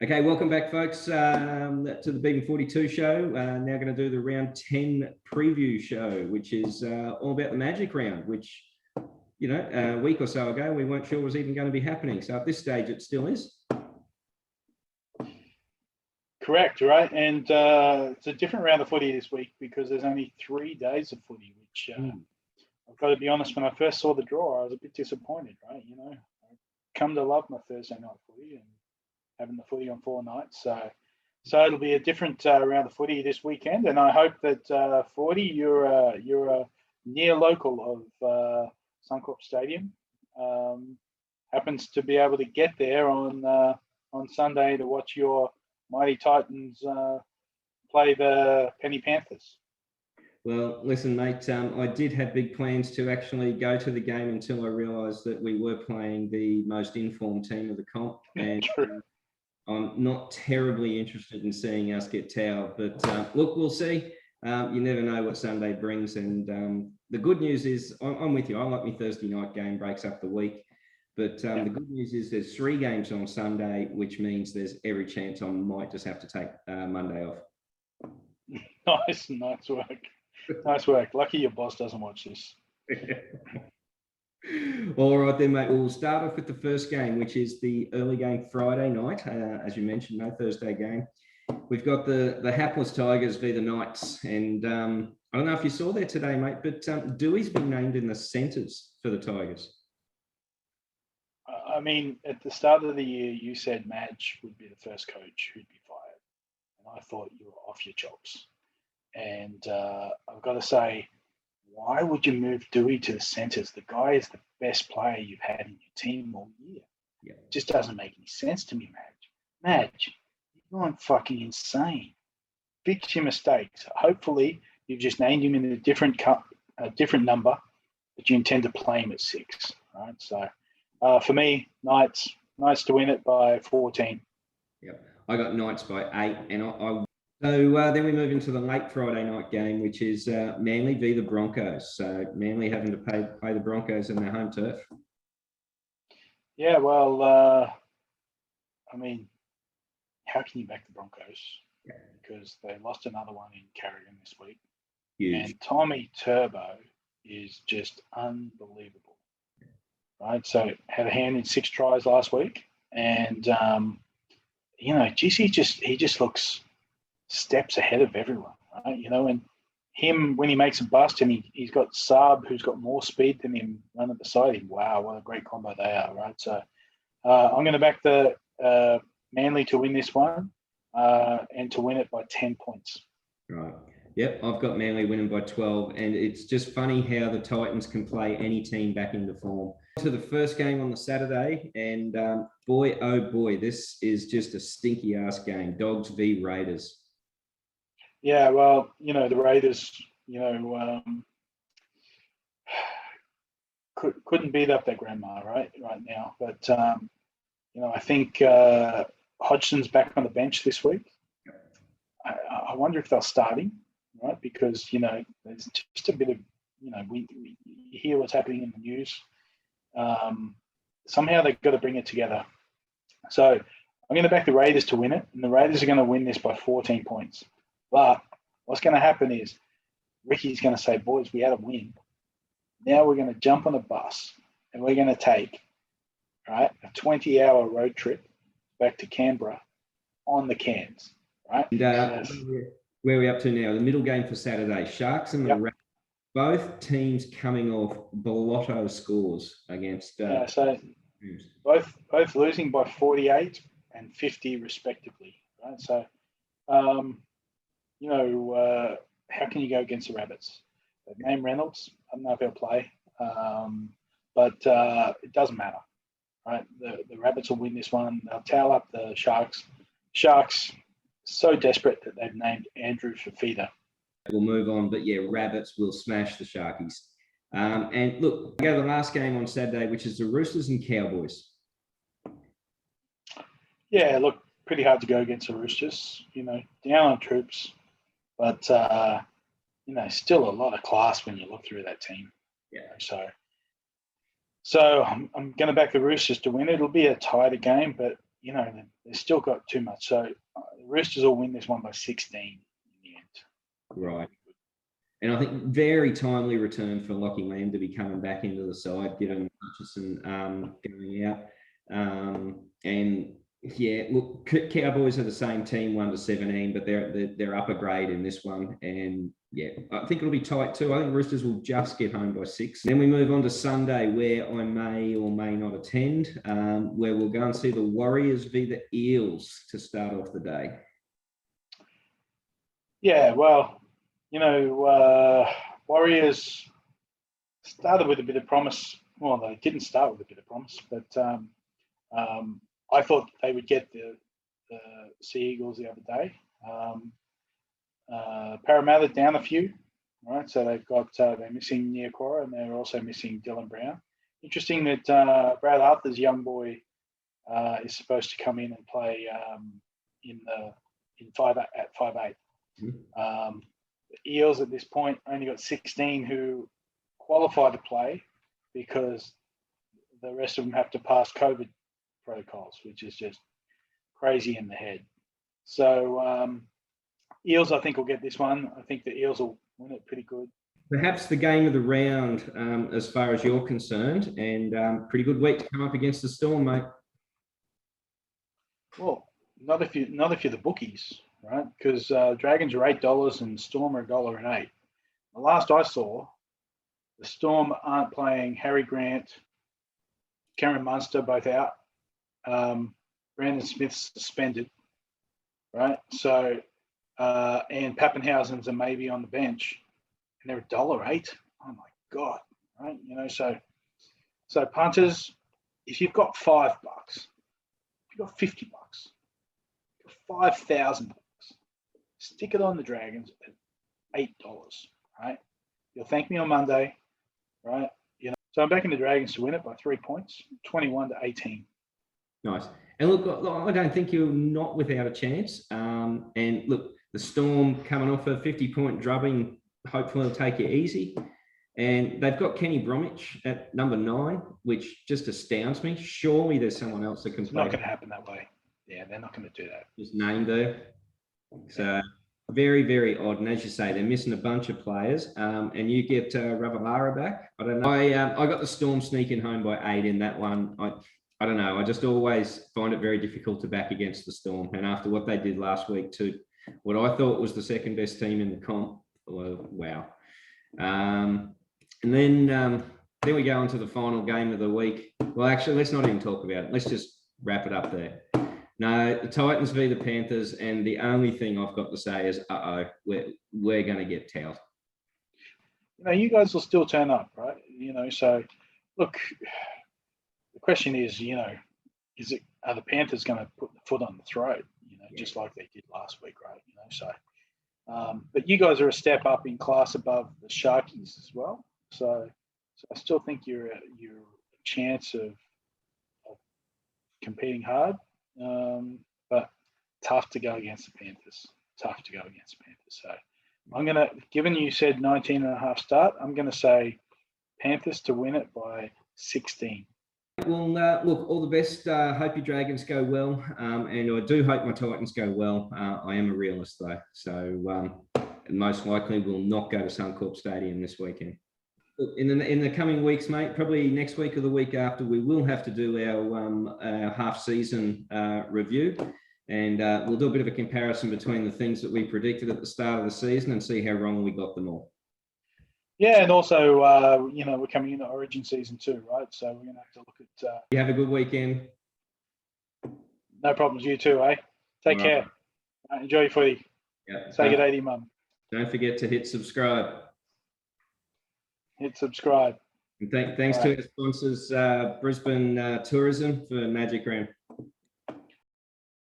Okay, welcome back, folks, to the Beaten 42 show. Now going to do the round 10 preview show, which is all about the Magic round, which, you know, a week or so ago, we weren't sure was even going to be happening. So at this stage, it still is. Correct, right? And it's a different round of footy this week because there's only 3 days of footy, which I've got to be honest, when I first saw the draw, I was a bit disappointed, right? You know, I come to love my Thursday night footy and having the footy on 4 nights. So it'll be a different round of footy this weekend, and I hope that 40, you're a near local of Suncorp Stadium, happens to be able to get there on Sunday to watch your mighty Titans play the Penny Panthers. Well, listen, mate, I did have big plans to actually go to the game until I realised that we were playing the most informed team of the comp, and I'm not terribly interested in seeing us get towed. But look, we'll see. You never know what Sunday brings, and the good news is I'm with you. I like my Thursday night game, breaks up the week. But the good news is there's 3 games on Sunday, which means there's every chance I might just have to take Monday off. Nice work. Nice work. Lucky your boss doesn't watch this. All right then, mate. We'll start off with the first game, which is the early game Friday night. As you mentioned, no Thursday game. We've got the hapless Tigers v the Knights. And I don't know if you saw there today, mate, but Dewey's been named in the centres for the Tigers. I mean, at the start of the year, you said Madge would be the first coach who'd be fired. And I thought you were off your chops. And I've got to say, why would you move Dewey to the centres? The guy is the best player you've had in your team all year. Yeah. It just doesn't make any sense to me, Madge, you're going fucking insane. Fix your mistakes. Hopefully, you've just named him in a different number, but you intend to play him at 6. Right? So, for me, Knights to win it by 14. Yeah, I got Knights by 8, and So then we move into the late Friday night game, which is Manly v the Broncos. So Manly having to play the Broncos in their home turf. Yeah, well, I mean, how can you back the Broncos? Yeah. Because they lost another one in Carrigan this week. Huge. And Tommy Turbo is just unbelievable. Right, so had a hand in 6 tries last week, and you know, geez, he just looks steps ahead of everyone, right? You know, and him when he makes a bust, and he's got Saab who's got more speed than him running beside him. Wow, what a great combo they are, right? So I'm going to back the Manly to win this one and to win it by 10 points. Right. Yep, I've got Manly winning by 12, and it's just funny how the Titans can play any team back into form. To the first game on the Saturday, and boy, oh boy, this is just a stinky-ass game. Dogs v Raiders. Yeah, well, you know, the Raiders, you know, couldn't beat up their grandma right now. But, you know, I think Hodgson's back on the bench this week. I wonder if they'll start him. Right, because you know there's just a bit of we hear what's happening in the news. Somehow they've got to bring it together. So I'm going to back the Raiders to win it, and the Raiders are going to win this by 14 points. But what's going to happen is Ricky's going to say, "Boys, we had a win. Now we're going to jump on a bus and we're going to take a 20-hour road trip back to Canberra on the Cairns." Right. And, where are we up to now? The middle game for Saturday. Sharks and the Raiders, both teams coming off blotto scores against. So both losing by 48 and 50 respectively. Right. So, you know, how can you go against the Rabbits? Name Reynolds. I don't know if he'll play, but it doesn't matter. Right. The Rabbits will win this one. They'll towel up the Sharks. Sharks. So desperate that they've named Andrew Fafita. We'll move on, but yeah, Rabbits will smash the Sharkies. And look, we go to the last game on Saturday, which is the Roosters and Cowboys. Yeah, look, pretty hard to go against the Roosters. You know, down on troops, but you know, still a lot of class when you look through that team. Yeah. So I'm going to back the Roosters to win. It'll be a tighter game, but they've still got too much. So the Roosters will win this one by 16 in the end. Right. And I think very timely return for Lockie Lamb to be coming back into the side, given Hutchison going out. And yeah, look, Cowboys are the same team, 1-17, but they're upper grade in this one. And yeah, I think it'll be tight too. I think Roosters will just get home by 6. Then we move on to Sunday, where I may or may not attend, where we'll go and see the Warriors v the Eels to start off the day. Yeah, well, Warriors started with a bit of promise. Well, they didn't start with a bit of promise, but I thought they would get the Sea Eagles the other day. Parramatta down a few, right? So they've got they're missing Niokora, and they're also missing Dylan Brown. Interesting that Brad Arthur's young boy is supposed to come in and play in 5'8". The Eels at this point only got 16 who qualify to play because the rest of them have to pass COVID protocols, which is just crazy in the head. So Eels, I think, will get this one. I think the Eels will win it pretty good. Perhaps the game of the round, as far as you're concerned, and pretty good week to come up against the Storm, mate. Well, not if you're the bookies, right? Because Dragons are $8 and Storm are $1.08. The last I saw, the Storm aren't playing Harry Grant, Cameron Munster both out, Brandon Smith's suspended, right? So and Pappenhausen's a maybe on the bench, and they're $1.08. Oh my God, right? So punters, if you've got $5, if you've got $50, $5,000, stick it on the Dragons at $8, right? You'll thank me on Monday, right? So I'm backing the Dragons to win it by 3 points, 21-18. Nice. And look, I don't think you're not without a chance. And look, the Storm coming off a 50-point drubbing, hopefully they'll take it easy. And they've got Kenny Bromwich at number 9, which just astounds me. Surely there's someone else that can play. It's not going to happen that way. Yeah, they're not going to do that. Just named there. So very, very odd. And as you say, they're missing a bunch of players. And you get Ravalawa back. I don't know. I got the Storm sneaking home by 8 in that one. I don't know. I just always find it very difficult to back against the Storm. And after what they did last week to what I thought was the second best team in the comp, well, wow. And then we go on to the final game of the week. Well, actually, let's not even talk about it. Let's just wrap it up there. No, the Titans v the Panthers, and the only thing I've got to say is, we're going to get towed. You guys will still turn up, right? So look, the question is, are the Panthers going to put the foot on the throat, just like they did last week, right? So, but you guys are a step up in class above the Sharkies as well. So I still think you're a chance of competing hard, but tough to go against the Panthers. So I'm going to, given you said 19.5 start, I'm going to say Panthers to win it by 16. Well, look, all the best. Hope your Dragons go well, and I do hope my Titans go well. I am a realist, though, so most likely will not go to Suncorp Stadium this weekend. In the coming weeks, mate, probably next week or the week after, we will have to do our half-season review, and we'll do a bit of a comparison between the things that we predicted at the start of the season and see how wrong we got them all. Yeah, and also, we're coming into Origin season too, right? So we're going to have to look at... You have a good weekend. No problems. You too, eh? Take care. Enjoy your footy. Yeah. Say good day to your mum. Don't forget to hit subscribe. Hit subscribe. And thanks to our sponsors, Brisbane Tourism for Magic Round.